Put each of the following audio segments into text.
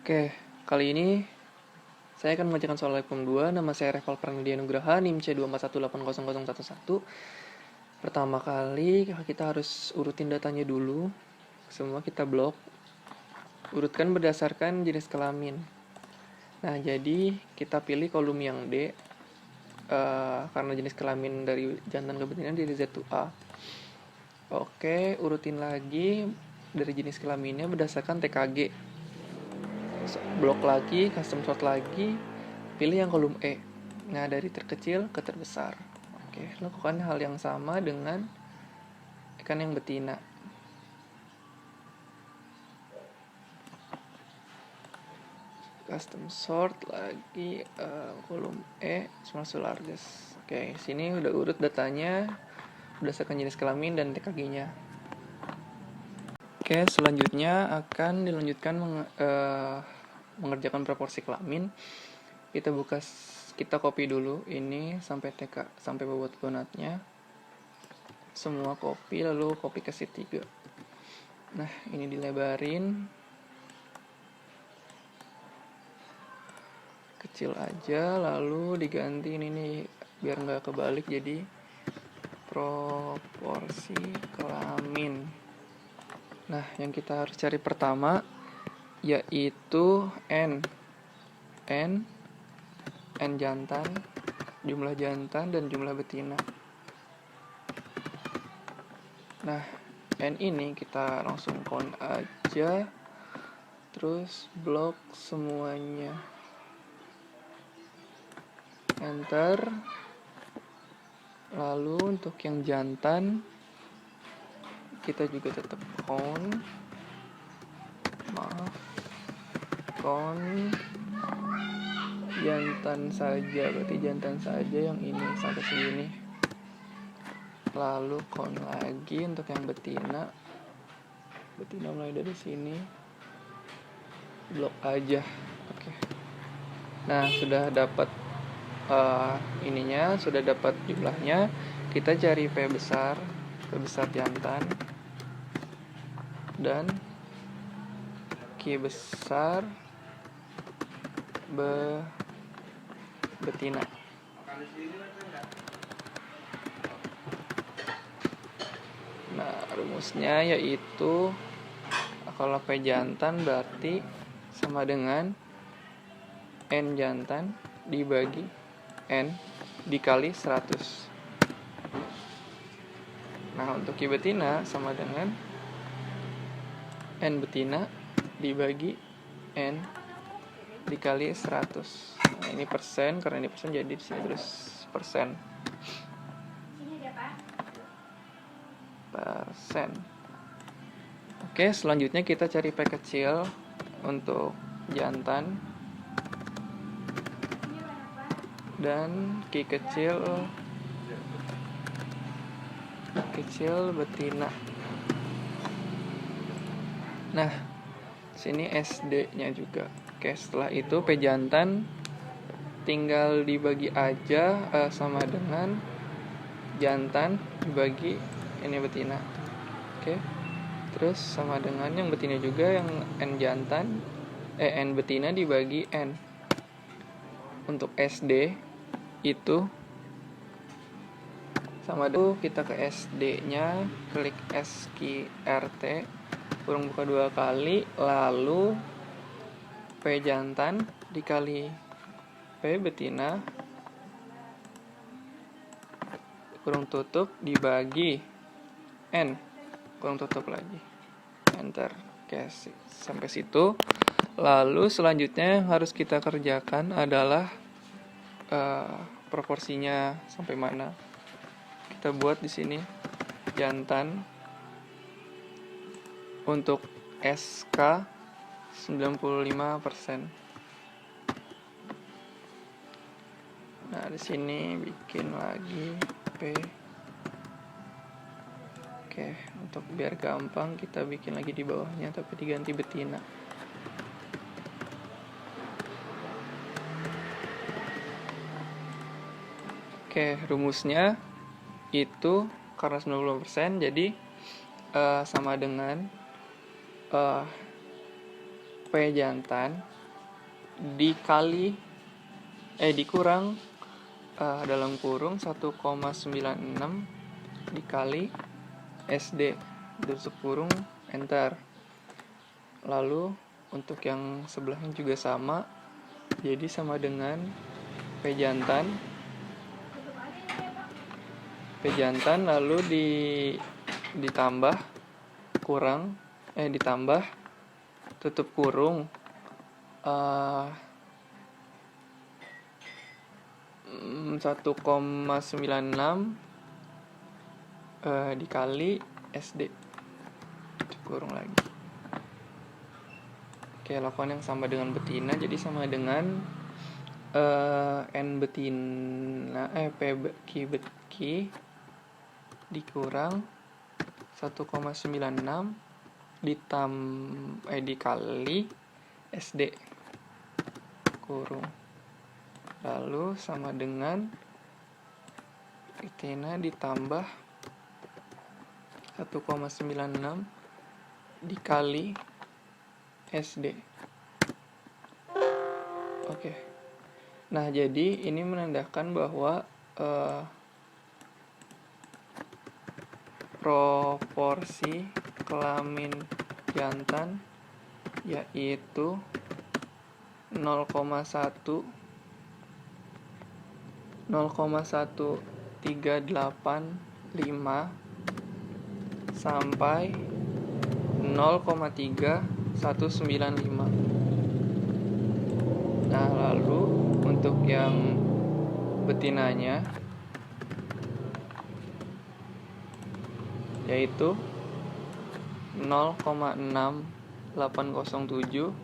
Oke, kali ini saya akan mengerjakan soal Lab 2. Nama saya Reval Pranidi Nugraha, NIM C241800011. Pertama kali kita harus urutin datanya dulu. Semua kita blok. Urutkan berdasarkan jenis kelamin. Nah, jadi kita pilih kolom yang D karena jenis kelamin dari jantan ke betina dari Z2A. Oke, urutin lagi dari jenis kelaminnya berdasarkan TKG. Blok lagi, custom sort lagi, pilih yang kolom E. Nah, dari terkecil ke terbesar. Oke, lakukan hal yang sama dengan ikan yang betina. Custom sort lagi, kolom E, small to largest. Oke, sini udah urut datanya berdasarkan jenis kelamin dan TKG-nya. Oke, selanjutnya akan dilanjutkan mengerjakan proporsi kelamin. Kita copy dulu ini sampai sampai bobot donatnya. Semua copy, lalu copy ke sheet 3. Nah, ini dilebarin kecil aja, lalu diganti ini nih biar nggak kebalik, jadi proporsi kelamin. Nah, yang kita harus cari pertama yaitu N jantan, jumlah jantan dan jumlah betina. Nah, N ini kita langsung count aja, terus blok semuanya, enter. Lalu untuk yang jantan kita juga tetap count jantan saja, berarti jantan saja yang ini sampai segini. Lalu count lagi untuk yang betina mulai dari sini, blok aja. Oke. Nah, sudah dapat sudah dapat jumlahnya. Kita cari P besar jantan dan Q besar betina. Nah, rumusnya yaitu kalau P jantan berarti sama dengan N jantan dibagi N dikali 100. Nah, untuk Q betina sama dengan N betina dibagi N dikali 100. Nah, ini persen, karena ini persen jadi di sini terus persen. Oke, selanjutnya kita cari P kecil untuk jantan dan Q kecil betina. Nah, sini SD-nya juga. Oke, setelah itu P jantan tinggal dibagi aja, sama dengan jantan dibagi ini betina. Oke. Terus sama dengan yang betina juga, yang N betina dibagi N. Untuk SD itu sama dengan kita ke SD-nya, klik SQRT, kurung buka 2 kali, lalu P jantan dikali P betina, kurung tutup dibagi N, kurung tutup lagi, enter. Oke, sampai situ. Lalu selanjutnya yang harus kita kerjakan adalah proporsinya sampai mana. Kita buat di sini jantan untuk SK 95%. Nah, di sini bikin lagi P. Oke, untuk biar gampang kita bikin lagi di bawahnya tapi diganti betina. Oke, rumusnya itu karena 90% jadi sama dengan P jantan dikurang dalam kurung 1,96 dikali SD tutup kurung enter. Lalu untuk yang sebelahnya juga sama, jadi sama dengan P jantan lalu ditambah tutup kurung 1,96 dikali SD tutup kurung lagi. Oke, lakukan yang sama dengan betina, jadi sama dengan N betina P beki dikurang 1,96 dikali SD kurung, lalu sama dengan betina ditambah 1,96 dikali SD. Oke. Nah, jadi ini menandakan bahwa proporsi kelamin jantan yaitu 0,1385 sampai 0,3195. Nah, lalu untuk yang betinanya yaitu 0,6807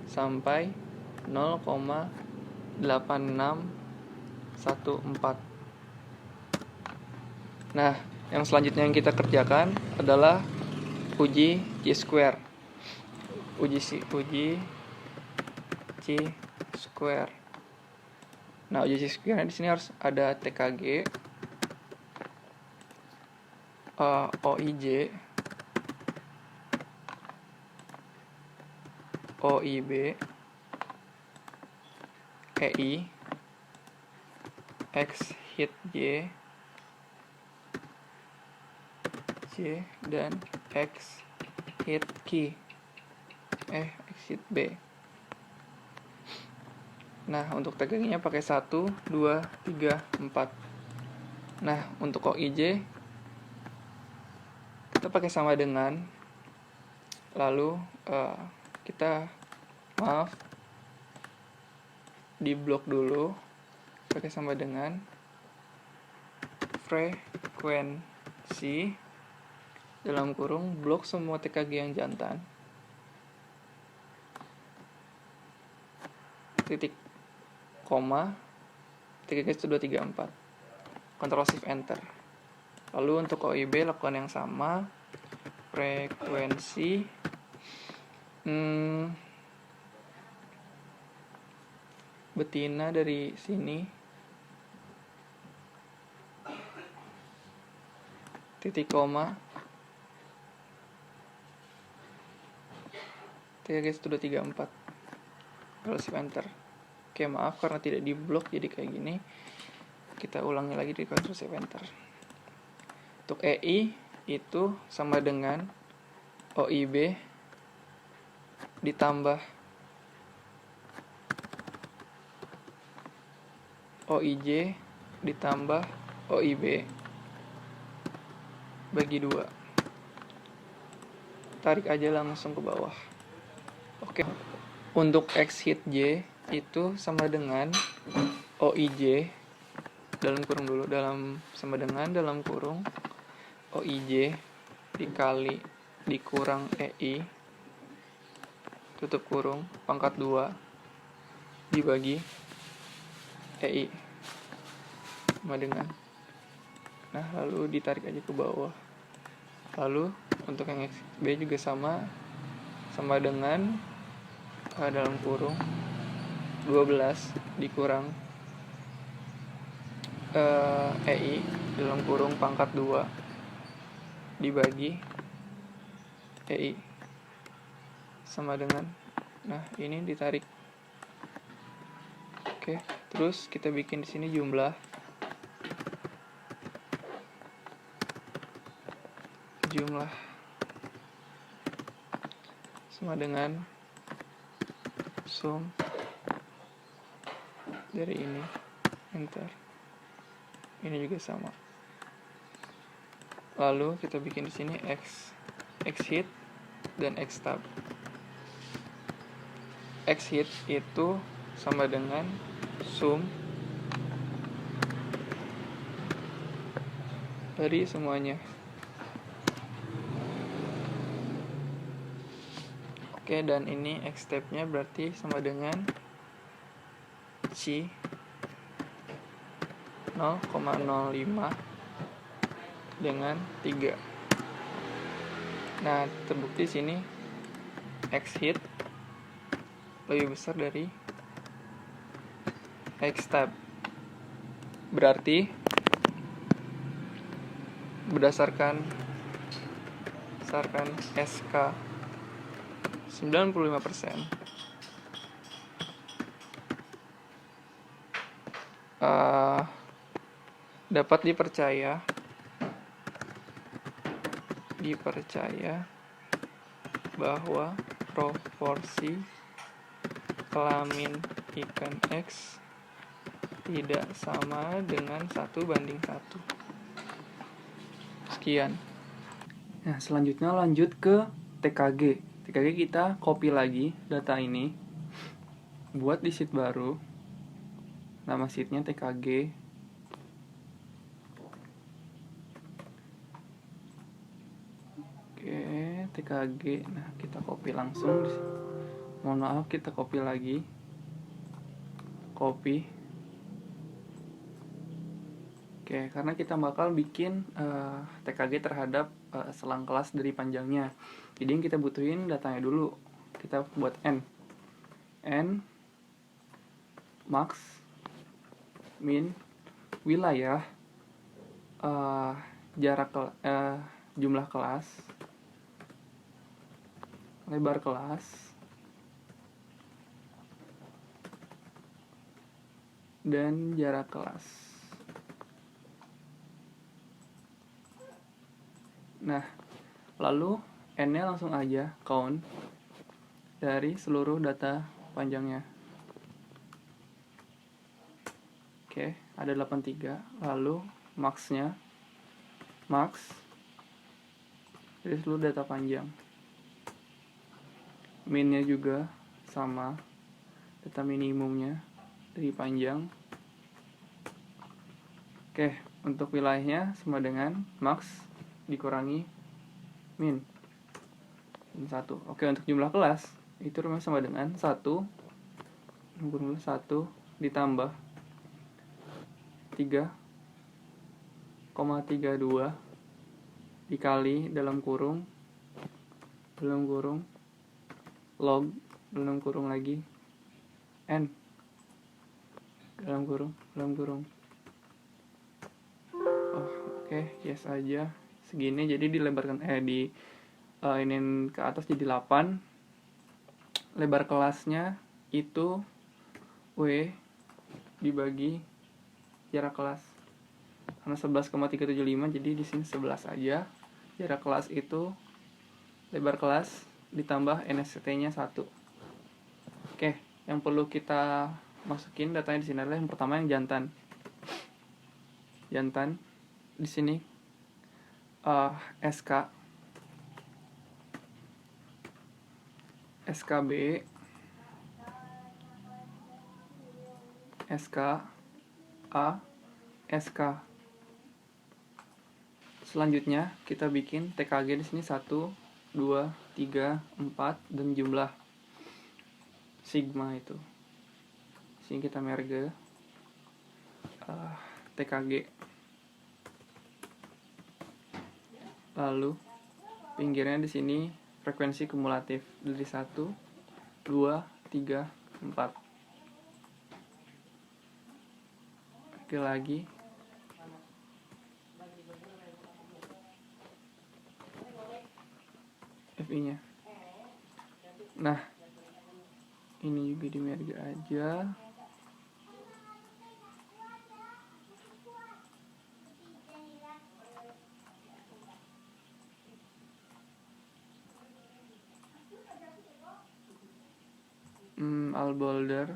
sampai 0,8614. Nah, yang selanjutnya yang kita kerjakan adalah uji chi-square. Uji chi-square. Nah, uji chi-square di sini harus ada TKG, OIJ, OIB, EI, X hit Y, dan X hit Q, X hit B. Nah, untuk TKG-nya pakai 1, 2, 3, 4. Nah, untuk OIJ kita pakai sama dengan, lalu kita di blok dulu pakai sama dengan frekuensi dalam kurung blok semua TKG yang jantan titik koma TKG 1234, Ctrl Shift Enter. Lalu untuk OIB lakukan yang sama, frekuensi betina dari sini titik koma TKG 1234, Ctrl Shift Enter. Oke, maaf karena tidak diblok jadi kayak gini. Kita ulangi lagi di Ctrl Shift Enter. Untuk EI itu sama dengan OIB ditambah OIJ ditambah OIB bagi 2. Tarik aja langsung ke bawah. Oke. Untuk X hit Y itu sama dengan OIJ dalam kurung dalam kurung OIJ dikali dikurang EI tutup kurung pangkat 2 dibagi EI sama dengan, nah lalu ditarik aja ke bawah. Lalu untuk yang XB juga sama dengan dalam kurung 12 dikurang EI dalam kurung pangkat 2 dibagi EI sama dengan Nah, ini ditarik. Oke, terus kita bikin di sini jumlah sama dengan sum dari ini, enter. Ini juga sama. Lalu kita bikin di sini x hit dan x tab. X hit itu sama dengan sum dari semuanya. Oke, dan ini x tab-nya berarti sama dengan C 0,05 dengan 3. Nah, terbukti sini x hit lebih besar dari x tab. Berarti berdasarkan SK 95%, dapat dipercaya bahwa proporsi kelamin ikan X tidak sama dengan 1:1. Sekian. Nah, selanjutnya lanjut ke TKG. TKG kita copy lagi data ini, buat di sheet baru, nama sheetnya TKG. Oke, TKG. Nah, kita copy langsung. Mohon maaf, kita copy lagi. Copy. Oke, karena kita bakal bikin TKG terhadap selang kelas dari panjangnya. Jadi yang kita butuhin datanya dulu. Kita buat n max min wilayah jarak jumlah kelas, lebar kelas, dan jarak kelas. Nah, lalu n-nya langsung aja count dari seluruh data panjangnya. Oke, ada 83. Lalu max-nya, max dari seluruh data panjang. Min-nya juga sama, data minimumnya dari panjang. Oke, untuk wilayahnya sama dengan max dikurangi min 1. Oke, untuk jumlah kelas itu sama dengan 1 ditambah 3,32 dikali dalam kurung log dalam kurung lagi n dalam kurung. Oke, yes aja segini, jadi dilebarkan ini ke atas jadi 8. Lebar kelasnya itu W dibagi jarak kelas, karena 11,375, jadi di sini 11 aja. Jarak kelas itu lebar kelas ditambah NST-nya 1. Oke, yang perlu kita masukin datanya di sini adalah yang pertama yang jantan di sini SKB, SKA, SK. Selanjutnya kita bikin TKG di sini 1, 2, 3, 4 dan jumlah sigma itu. Sini kita merge TKG. Lalu pinggirnya di sini frekuensi kumulatif dari 1, 2, 3, 4. Oke, lagi FI-nya. Nah, Ini juga di merge aja. All boulder.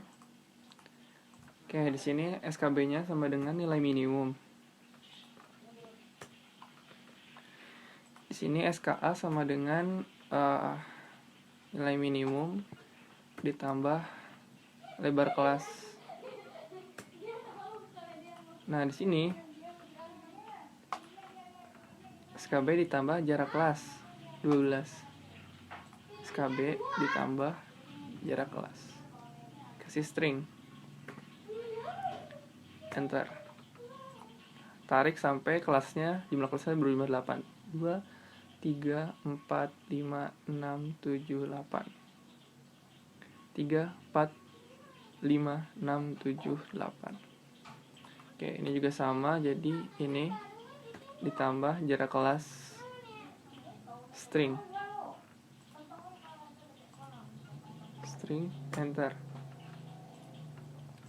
Oke, di sini SKB-nya sama dengan nilai minimum. Di sini SKA sama dengan nilai minimum ditambah lebar kelas. Nah, di sini SKB ditambah jarak kelas 12. SKB ditambah jarak kelas. Kasih string. Enter. Tarik sampai kelasnya, jumlah kelasnya berjumlah 8. 2, 3, 4, 5, 6, 7, 8. 3, 4, 5, 6, 7, 8. Oke, ini juga sama, jadi ini ditambah jarak kelas string. Enter.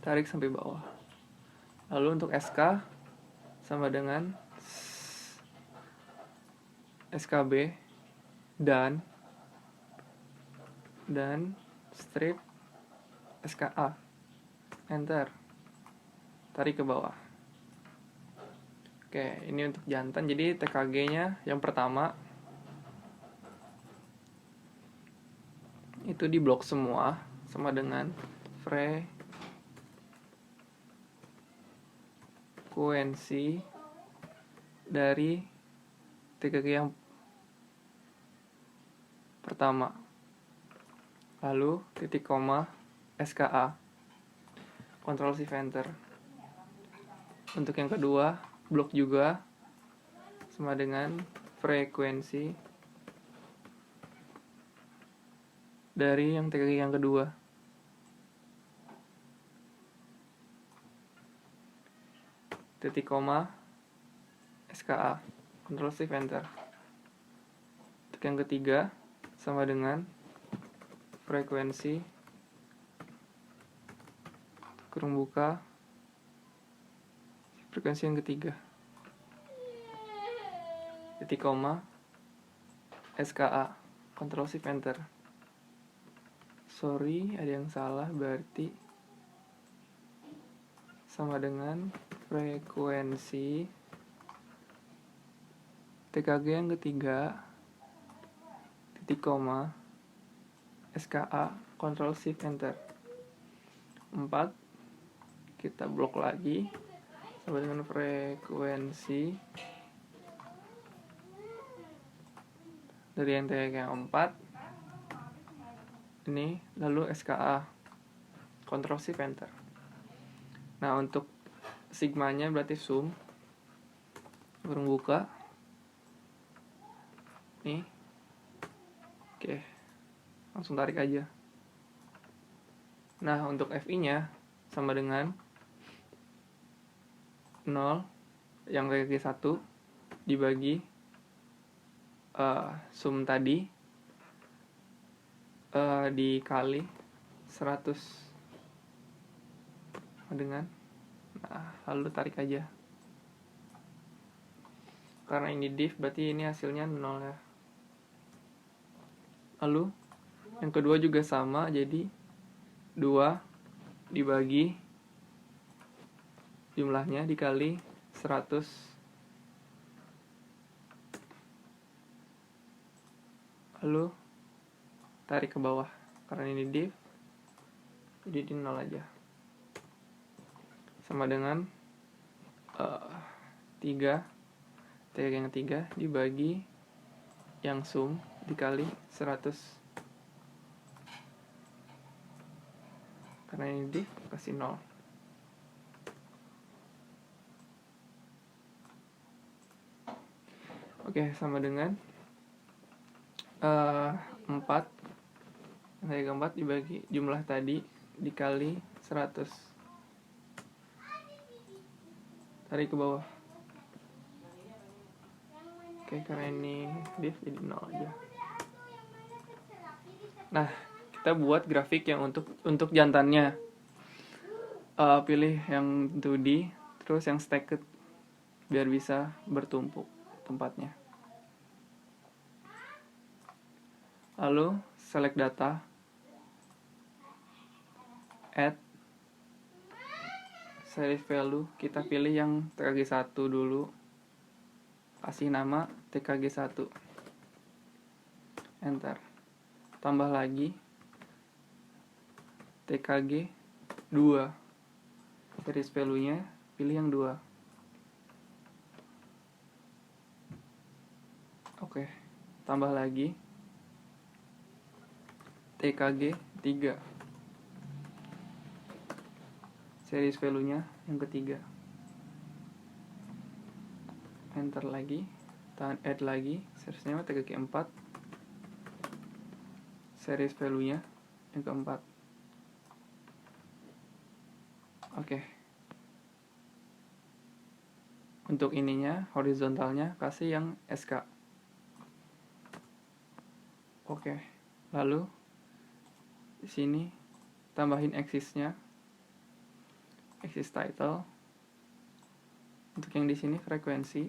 Tarik sampai bawah. Lalu untuk SK sama dengan SKB dan strip SKA. Enter. Tarik ke bawah. Oke, ini untuk jantan. Jadi TKG-nya yang pertama itu di blok semua sama dengan frekuensi dari TKG yang pertama. Lalu titik koma SKA. Ctrl Shift Enter. Untuk yang kedua, blok juga sama dengan frekuensi dari yang TKG yang kedua. Titik koma SKA. Ctrl Shift Enter. Untuk yang ketiga sama dengan frekuensi kurung buka frekuensi yang ketiga. Titik koma SKA. Ctrl Shift Enter. Sorry, ada yang salah, berarti sama dengan frekuensi TKG yang ketiga, titik koma SKA. Ctrl Shift Enter. 4, kita blok lagi sama dengan frekuensi dari yang TKG yang 4 ini, lalu SKA. Ctrl Shift Enter. Nah, untuk sigmanya berarti sum kurung buka nih. Oke, langsung tarik aja. Nah, untuk FI nya sama dengan 0 yang TKG 1 dibagi sum tadi dikali 100 dengan, nah, lalu tarik aja. Karena ini div, berarti ini hasilnya 0 ya. Lalu yang kedua juga sama, jadi 2 dibagi jumlahnya dikali 100 lalu tarik ke bawah. Karena ini div, jadi di 0 aja. Sama dengan 3 TKG yang 3 dibagi yang sum dikali 100. Karena ini div, kasih 0. Oke, sama dengan 4 TKG 4 dibagi jumlah tadi dikali 100. Tarik ke bawah. Oke, karena ini div jadi 0 aja. Nah, kita buat grafik yang untuk jantannya. Pilih yang 2D, terus yang stacked biar bisa bertumpuk tempatnya. Lalu select data, add series value, kita pilih yang TKG1 dulu, kasih nama TKG1, enter. Tambah lagi TKG2, series value nya pilih yang 2. Oke, tambah lagi TKG3, series value nya yang ketiga, enter lagi, add lagi, seriesnya TKG4, series value nya yang keempat. Oke, untuk ininya horizontalnya kasih yang SK. Oke, lalu di sini tambahin axisnya, axis title. Untuk yang di sini frekuensi,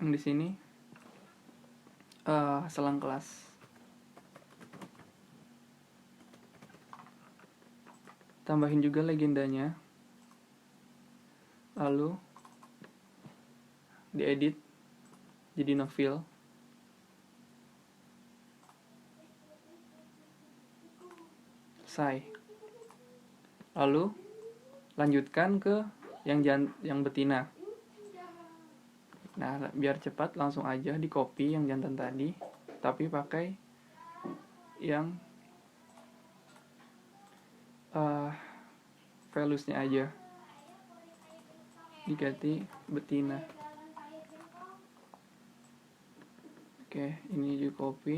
yang di sini selang kelas. Tambahin juga legendanya, lalu diedit jadi no fill. Selesai. Lalu lanjutkan ke yang betina. Nah, biar cepat langsung aja di copy yang jantan tadi, tapi pakai yang values-nya aja, diganti betina. Oke, ini di copy.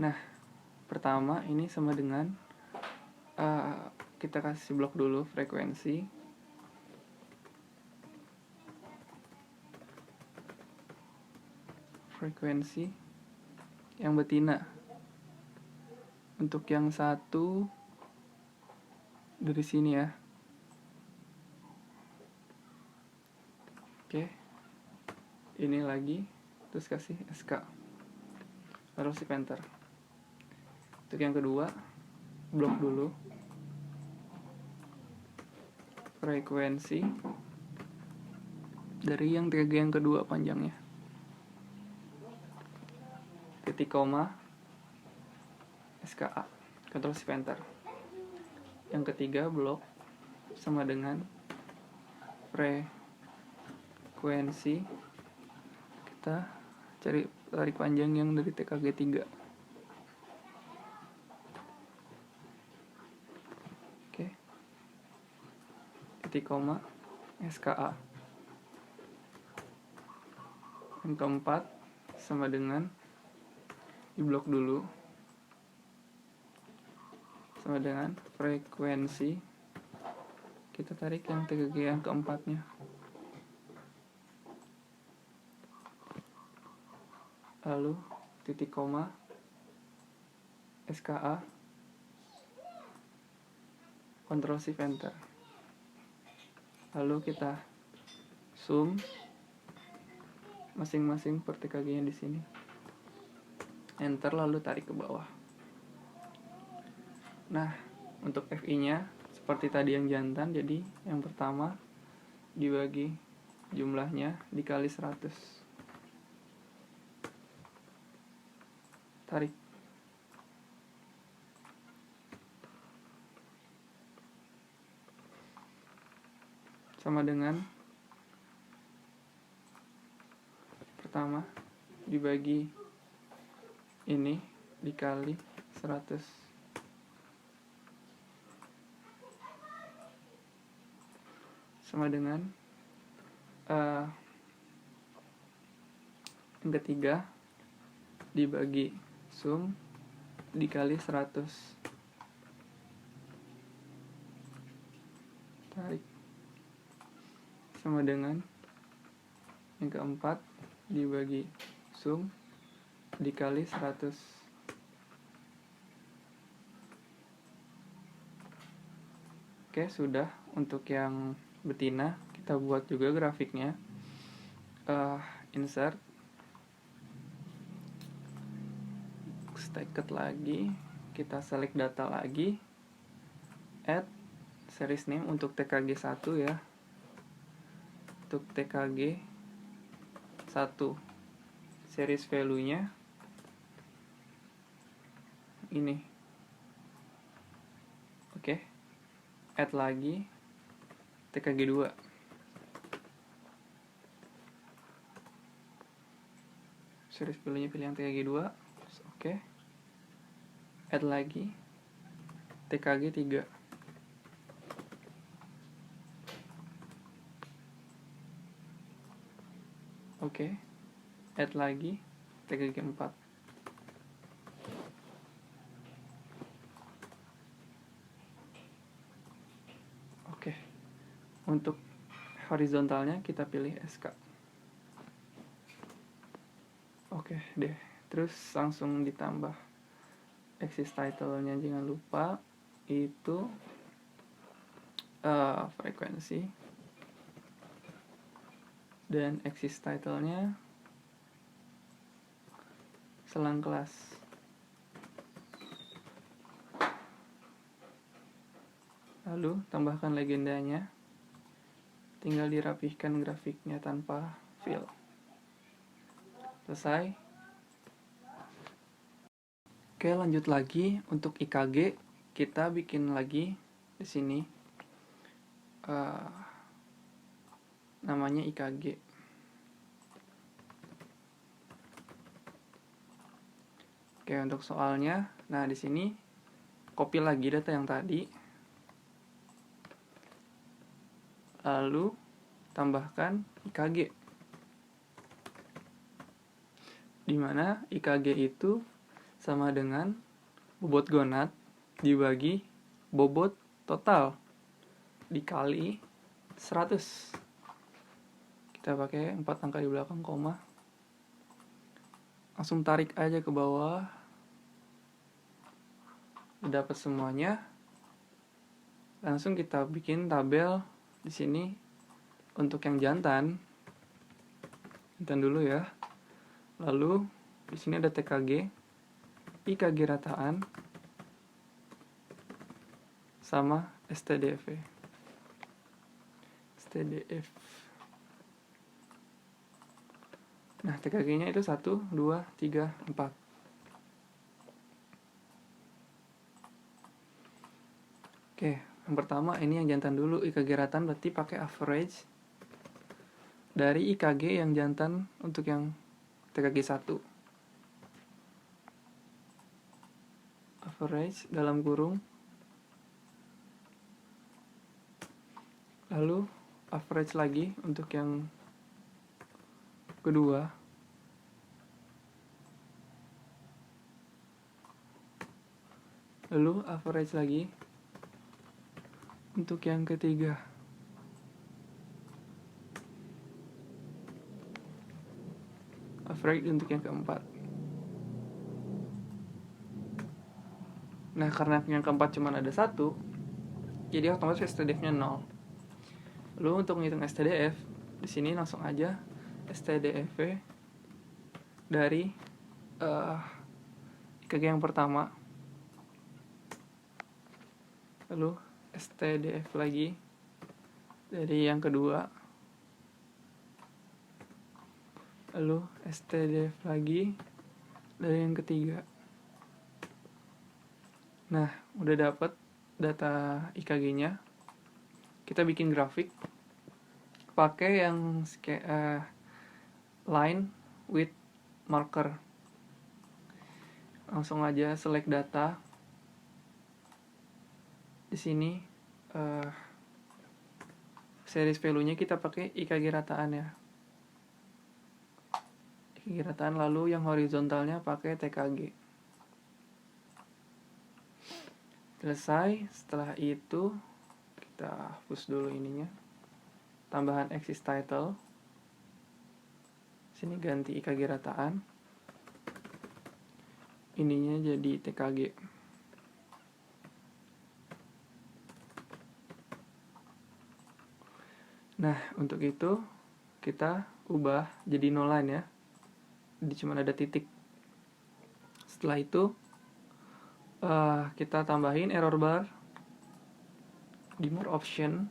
Nah, pertama ini sama dengan kita kasih blok dulu frekuensi. Frekuensi yang betina. Untuk yang satu dari sini ya. Oke. Ini lagi, terus kasih SK. Lalu si enter. Untuk yang kedua, blok dulu frekuensi dari yang 3G yang kedua panjangnya, titik koma SKA, Ctrl Shift Enter. Yang ketiga blok sama dengan frekuensi, kita cari tarik panjang yang dari TKG 3. Oke, titik koma SKA. Yang keempat sama dengan di blok dulu sama dengan frekuensi, kita tarik yang TKG yang keempatnya, lalu titik koma SKA, Ctrl Shift Enter. Lalu kita zoom masing-masing per TKG-nya di sini, enter, lalu tarik ke bawah. Nah, untuk FI-nya seperti tadi yang jantan, jadi yang pertama dibagi jumlahnya dikali 100. Tarik. Sama dengan pertama dibagi ini dikali 100. Sama dengan yang ketiga dibagi sum dikali 100. sama dengan yang keempat dibagi sum dikali 100. Oke, sudah. Untuk yang betina kita buat juga grafiknya. Insert, stacked lagi, kita select data lagi, add series name untuk TKG 1 ya. Untuk TKG 1 series value-nya ini. Oke. Add lagi TKG 2. Series value-nya pilih yang TKG 2. Oke. Add lagi TKG 3. Oke. Add lagi TKG 4. Oke. Untuk horizontalnya kita pilih SK. Oke deh. Terus langsung ditambah axis title-nya, jangan lupa itu frekuensi, dan axis title-nya selang kelas. Lalu tambahkan legendanya, tinggal dirapihkan grafiknya tanpa fill. Selesai. Oke, lanjut lagi untuk IKG, kita bikin lagi di sini namanya IKG. Oke, untuk soalnya, nah di sini copy lagi data yang tadi, lalu tambahkan IKG, dimana IKG itu sama dengan bobot gonad dibagi bobot total dikali 100. Kita pakai 4 angka di belakang koma. Langsung tarik aja ke bawah. Udah dapat semuanya. Langsung kita bikin tabel di sini untuk yang jantan. Jantan dulu ya. Lalu di sini ada TKG, IKG rataan, sama STDF. Nah, TKG-nya itu 1, 2, 3, 4. Oke, yang pertama ini yang jantan dulu. IKG rataan berarti pakai average dari IKG yang jantan untuk yang TKG 1. Average dalam kurung, lalu average lagi untuk yang kedua, lalu average lagi untuk yang ketiga, average untuk yang keempat. Nah, karena yang keempat cuma ada 1, jadi otomatis STDF-nya 0. Lalu untuk menghitung STDF, di sini langsung aja STDF dari IKG yang pertama, lalu STDF lagi dari yang kedua, lalu STDF lagi dari yang ketiga. Nah, udah dapat data IKG-nya. Kita bikin grafik pakai yang line with marker. Langsung aja select data. Di sini series value-nya kita pakai IKG rataan ya. IKG rataan, lalu yang horizontalnya pakai TKG. Selesai. Setelah itu kita hapus dulu ininya. tambahan exist title. Sini ganti IKG rataan. Ininya jadi TKG. Nah, untuk itu kita ubah jadi no line ya. Jadi cuma ada titik. Setelah itu kita tambahin error bar di more option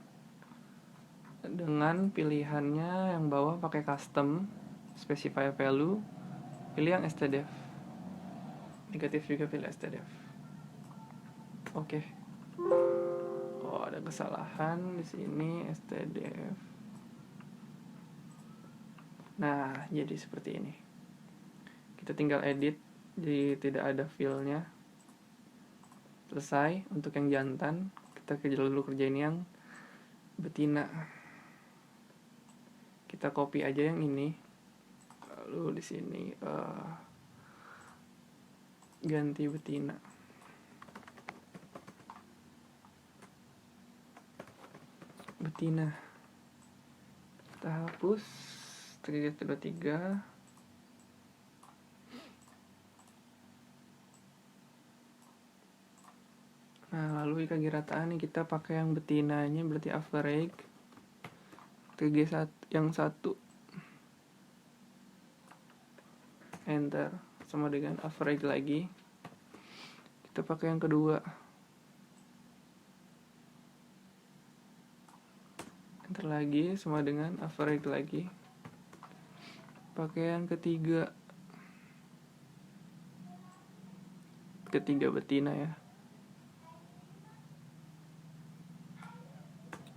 dengan pilihannya yang bawah pakai custom specify value, pilih yang stdef. Negatif juga pilih stdef. Oke. Oh, ada kesalahan di sini stdef. Nah, jadi seperti ini. Kita tinggal edit, jadi tidak ada fill-nya. Selesai. Untuk yang jantan, kita kerjain yang betina. Kita copy aja yang ini. Lalu di sini ganti betina. Betina. Kita hapus 3 Nah, lalu IKG rataan nih kita pakai yang betinanya, berarti average 3G1 yang 1. Enter, sama dengan average lagi. Kita pakai yang kedua. Enter lagi, sama dengan average lagi. Pakai yang ketiga. Ketiga betina ya.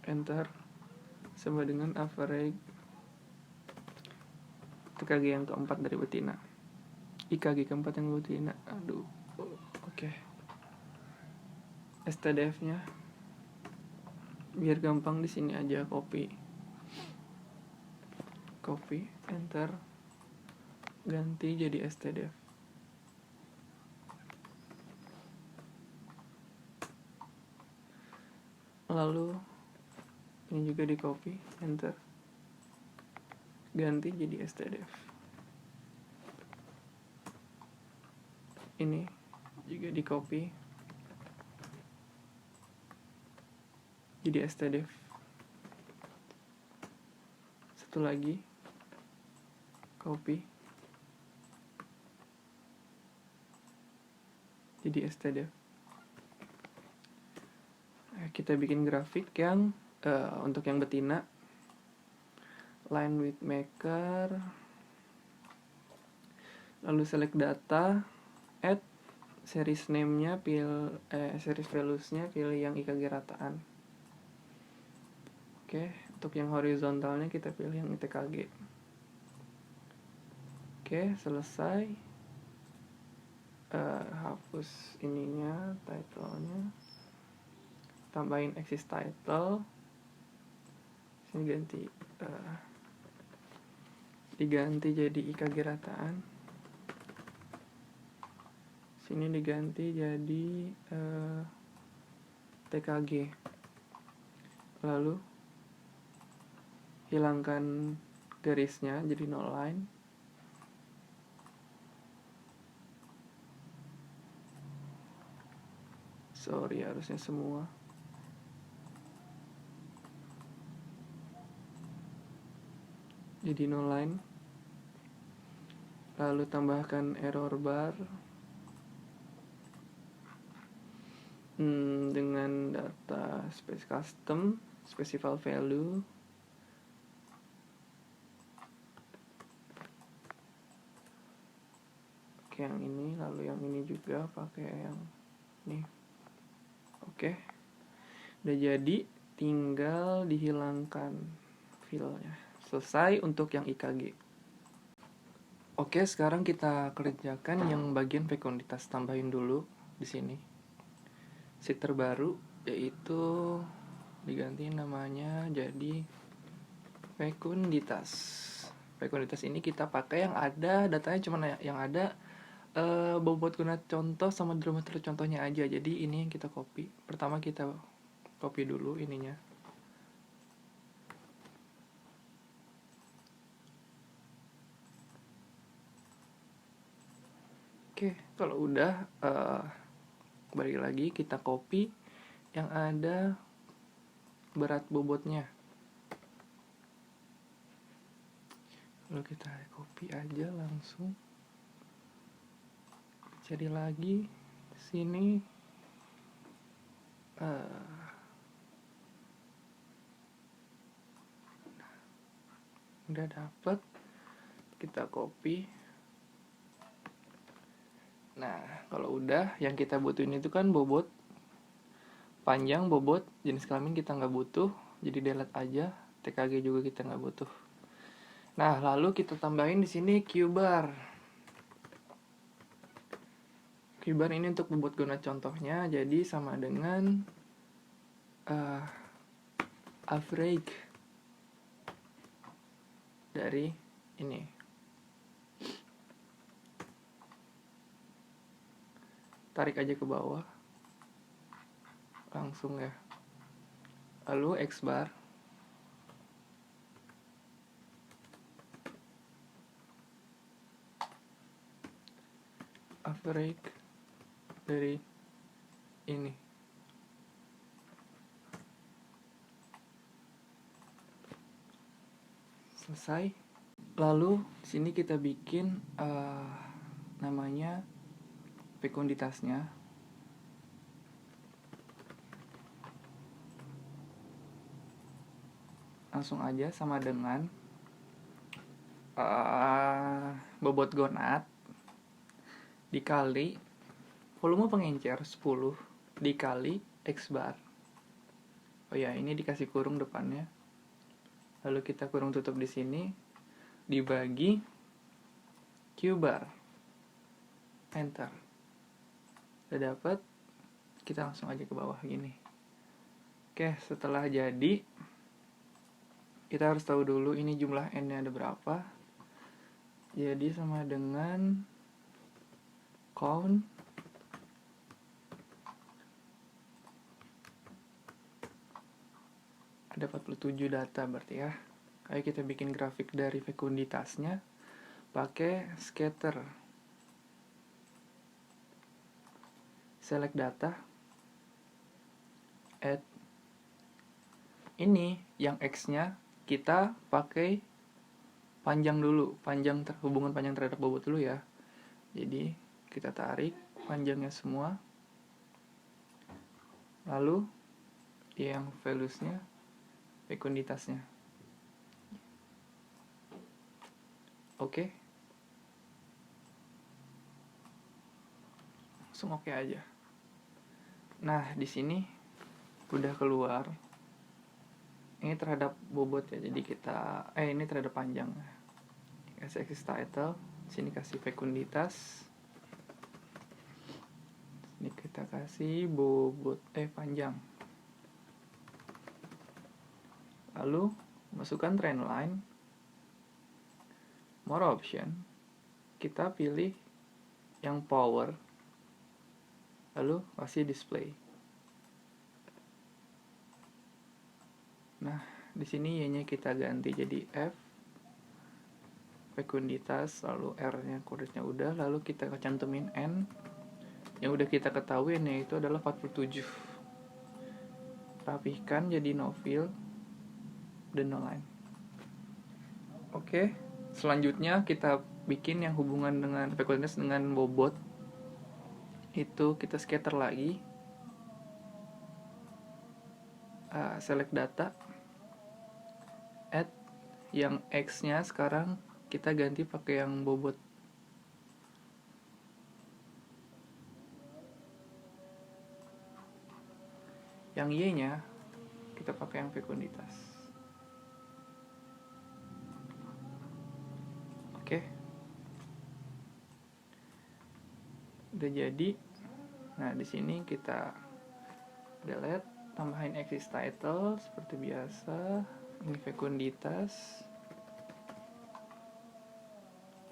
Enter, sama dengan average IKG yang keempat dari betina. IKG keempat yang betina. Aduh. Oke. STDF-nya biar gampang di sini aja copy, enter, ganti jadi stdef. Lalu ini juga di copy, enter, ganti jadi stdef. Ini juga di copy jadi stdef. Satu lagi copy jadi stdef. Kita bikin grafik yang untuk yang betina, line width maker, lalu select data, add series name-nya, series values-nya pilih yang IKG rataan. Oke, untuk yang horizontalnya kita pilih yang TKG. Oke, selesai. Hapus ininya, title-nya, tambahin exist title. Sini ganti, diganti jadi IKG rataan. Sini diganti jadi TKG. Lalu hilangkan garisnya jadi no line. Sorry, harusnya semua. Jadi no line. Lalu tambahkan error bar dengan data space custom specify value. Oke, yang ini, lalu yang ini juga pakai yang ini. Oke, udah jadi, tinggal dihilangkan filenya. Selesai untuk yang IKG. Oke, sekarang kita kerjakan yang bagian fekunditas. Tambahin dulu di sini sheet terbaru, yaitu diganti namanya jadi fekunditas. Fekunditas ini kita pakai yang ada datanya cuma yang ada bobot guna contoh sama dramaturgi contohnya aja. Jadi ini yang kita copy. Pertama kita copy dulu ininya. Oke, kalau udah balik lagi kita copy yang ada berat bobotnya. Lalu kita copy aja langsung. Jadi lagi sini udah dapet, kita copy. Nah, kalau udah, yang kita butuhin itu kan bobot panjang, bobot jenis kelamin kita nggak butuh, jadi delete aja. TKG juga kita nggak butuh. Nah, lalu kita tambahin di sini Q-bar. Q-bar ini untuk bobot gonad contohnya, jadi sama dengan average dari ini. Tarik aja ke bawah. Langsung ya. Lalu X bar. Average dari ini. Selesai. Lalu di sini kita bikin namanya fekunditasnya. Langsung aja sama dengan bobot gonad dikali volume pengencer 10 dikali X bar. Oh ya, ini dikasih kurung depannya. Lalu kita kurung tutup di sini dibagi Q bar. Enter. Udah dapat. Kita langsung aja ke bawah gini. Oke, setelah jadi kita harus tahu dulu ini jumlah N-nya ada berapa. Jadi sama dengan count ada 47 data berarti ya. Ayo kita bikin grafik dari fekunditasnya pakai scatter. Select data, add. Ini yang X-nya kita pakai panjang dulu, hubungan panjang terhadap bobot dulu ya. Jadi kita tarik panjangnya semua. Lalu yang values-nya fekunditasnya. Oke. Langsung oke aja. Nah, di sini udah keluar. Ini terhadap bobot ya. Jadi kita ini terhadap panjang. Kasih axis title, sini kasih fekunditas. Ini kita kasih bobot panjang. Lalu masukkan trend line, more option, kita pilih yang power, lalu kasih display. Nah, di sini Y-nya kita ganti jadi F, fekunditas, lalu R-nya kodenya udah, lalu kita cantumin N, yang udah kita ketahui yaitu adalah 47. Rapihkan jadi no fill dan no line. Oke, selanjutnya kita bikin yang hubungan dengan fekunditas dengan bobot. Itu kita scatter lagi. Select data, add. Yang X-nya sekarang kita ganti pakai yang bobot. Yang Y-nya kita pakai yang fekunditas. Oke. Udah jadi. Nah, di sini kita delete, tambahin axis title seperti biasa. Ini fekunditas.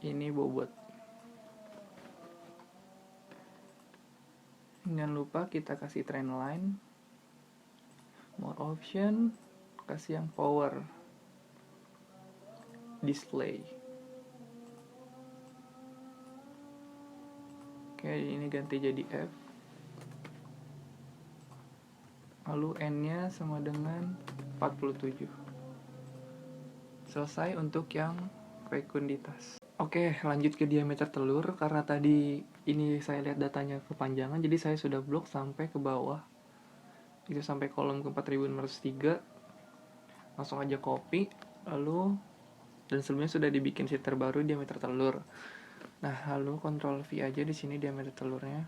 Ini bobot. Jangan lupa kita kasih trend line, more option, kasih yang power, display. Oke, ini ganti jadi F. Lalu N-nya sama dengan 47. Selesai untuk yang fekunditas. Oke, lanjut ke diameter telur. Karena tadi ini saya lihat datanya kepanjangan, jadi saya sudah blok sampai ke bawah. Itu sampai kolom ke 4603. Langsung aja copy. Lalu, dan sebelumnya sudah dibikin sheet terbaru diameter telur. Nah, lalu Ctrl V aja di sini diameter telurnya.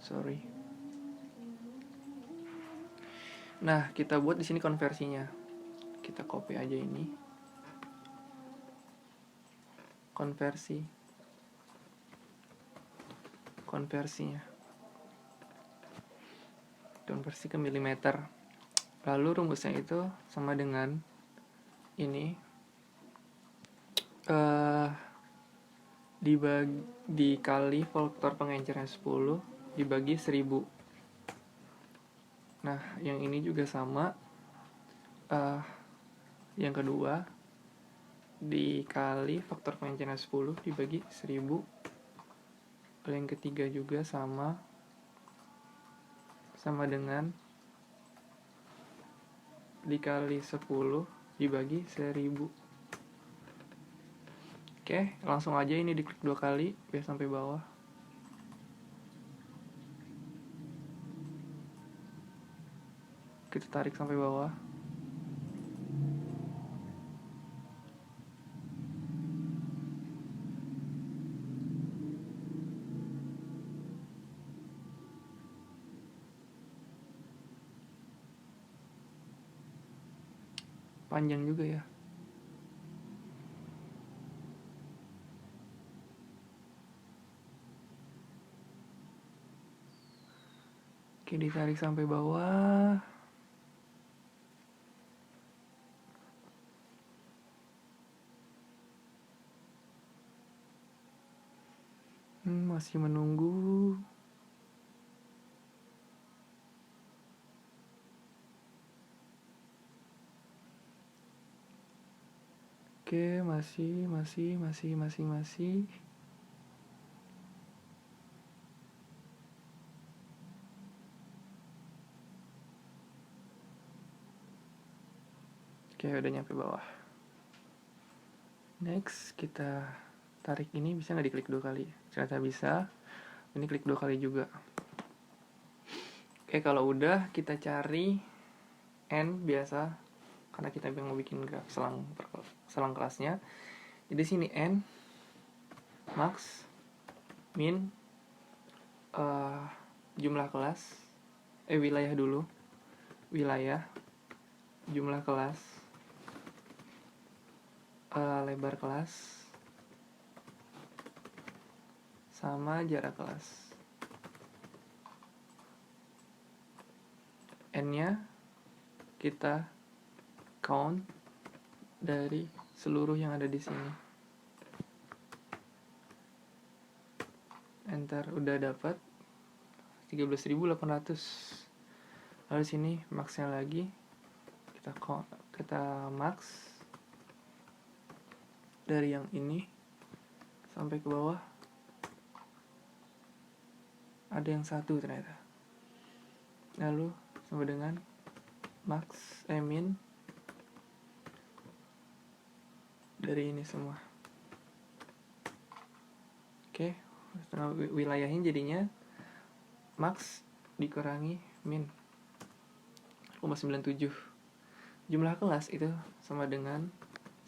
Sorry. Nah, kita buat di sini konversinya. Kita copy aja ini. Konversinya. Konversi ke milimeter. Lalu rumusnya itu sama dengan ini. Dikali faktor pengencernya 10 dibagi 1000. Nah, yang ini juga sama. Yang kedua dikali faktor pengencernya 10 dibagi 1000. Yang ketiga juga sama dengan dikali 10 dibagi 1000. Oke, langsung aja ini diklik 2 kali biar sampai bawah. Kita tarik sampai bawah. Panjang juga ya. Oke, ditarik sampai bawah. Masih menunggu. Oke, masih. Oke, udah nyampe bawah. Next, kita tarik ini. Bisa nggak diklik 2 kali? Ternyata bisa. Ini klik 2 kali juga. Oke, kalau udah kita cari N biasa, karena kita mau bikin selang kelasnya. Jadi sini N, max, min, jumlah kelas, wilayah dulu, wilayah, jumlah kelas, lebar kelas, sama jarak kelas. N-nya kita count dari seluruh yang ada di sini. Enter, udah dapat 13.800. Lalu sini max-nya lagi kita max dari yang ini sampai ke bawah. Ada yang 1 ternyata. Lalu sama dengan max min dari ini semua. Oke, wilayahnya jadinya max dikurangi min 0,97. Jumlah kelas itu sama dengan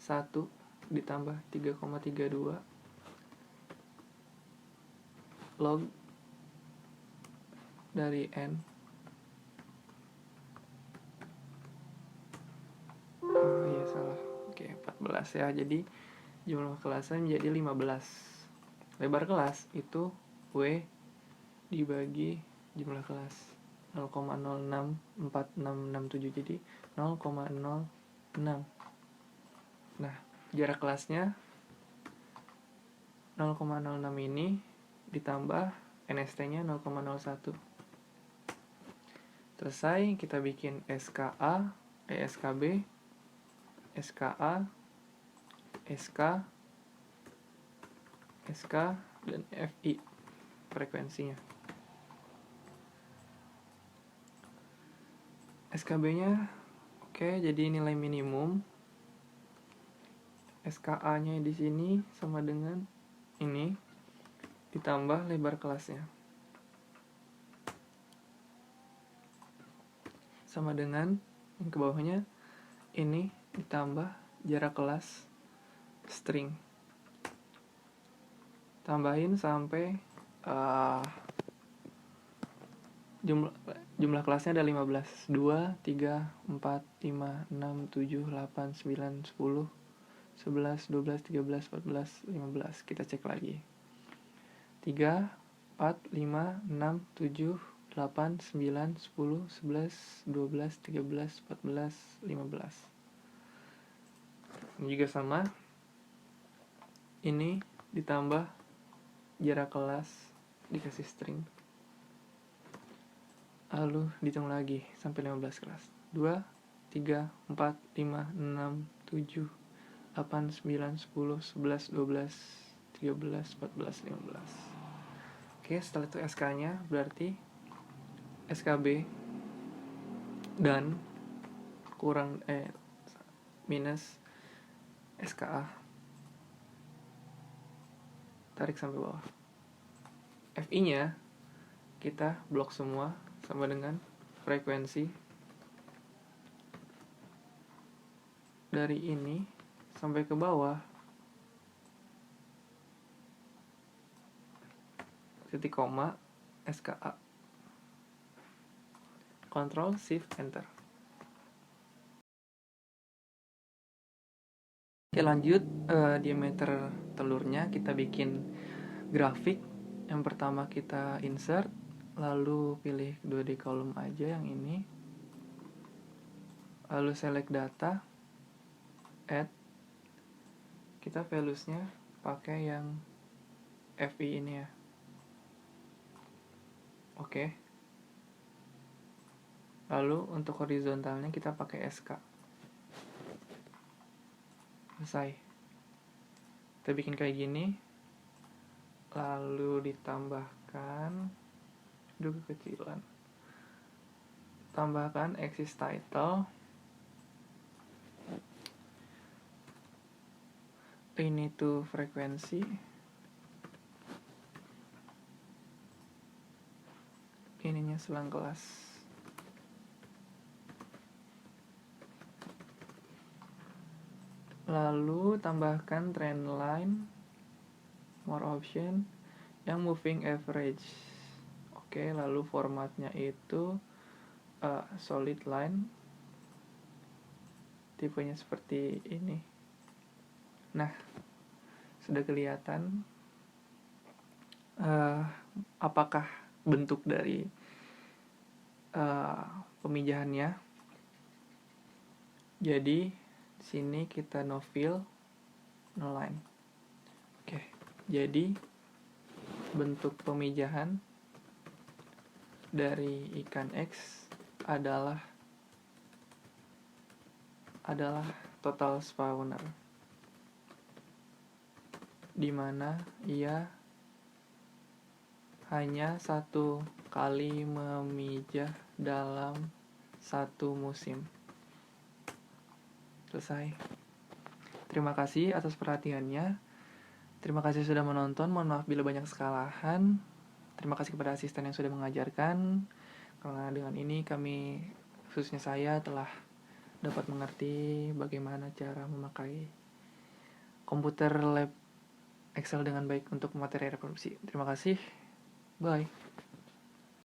1 ditambah 3,32 log dari N. Oh iya salah. Oke, 14 ya. Jadi jumlah kelasnya menjadi 15. Lebar kelas itu W dibagi jumlah kelas 0,064667, jadi 0,06. Nah, jarak kelasnya 0,06 ini ditambah NST-nya 0,01. Selesai, kita bikin SKA, SKB, SKA, SK, SK dan FI frekuensinya. SKB-nya oke, jadi nilai minimum. SKA-nya di sini sama dengan ini ditambah lebar kelasnya. Sama dengan yang ke bawahnya ini ditambah jarak kelas string. Tambahin sampai jumlah kelasnya ada 15. 2, 3, 4, 5, 6, 7, 8, 9, 10, 11, 12, 13, 14, 15. Kita cek lagi. 3, 4, 5, 6, 7, 8, 9, 10, 11, 12, 13, 14, 15. Ini juga sama. Ini ditambah jarak kelas dikasih string. Lalu dihitung lagi sampai 15 kelas. 2, 3, 4, 5, 6, 7, 8, 9, 10, 11, 12, 13, 14, 15. Oke, setelah itu SK-nya berarti SKB dan kurang minus SKA. Tarik sampai bawah. FI-nya kita blok semua sama dengan frekuensi dari ini sampai ke bawah titik koma SKA. Ctrl Shift Enter. Oke, lanjut diameter telurnya kita bikin grafik. Yang pertama kita insert, lalu pilih 2D column aja yang ini, lalu select data, add, kita values-nya pakai yang FI ini ya. Oke. Lalu untuk horizontalnya kita pakai SK. Selesai. Kita bikin kayak gini, lalu ditambahkan kekecilan, tambahkan axis title, ini tuh frekuensi, ininya selang kelas. Lalu tambahkan trend line, more option, yang moving average. Oke, lalu formatnya itu solid line, tipenya seperti ini. Nah, sudah kelihatan apakah bentuk dari pemijahannya. Jadi di sini kita no fill, no line. Oke, jadi bentuk pemijahan dari ikan X adalah total spawner, di mana ia hanya satu kali memijah dalam satu musim. Selesai. Terima kasih atas perhatiannya. Terima kasih sudah menonton. Mohon maaf bila banyak kesalahan. Terima kasih kepada asisten yang sudah mengajarkan. Karena dengan ini kami, khususnya saya, telah dapat mengerti bagaimana cara memakai komputer lab Excel dengan baik untuk materi reproduksi. Terima kasih. Bye.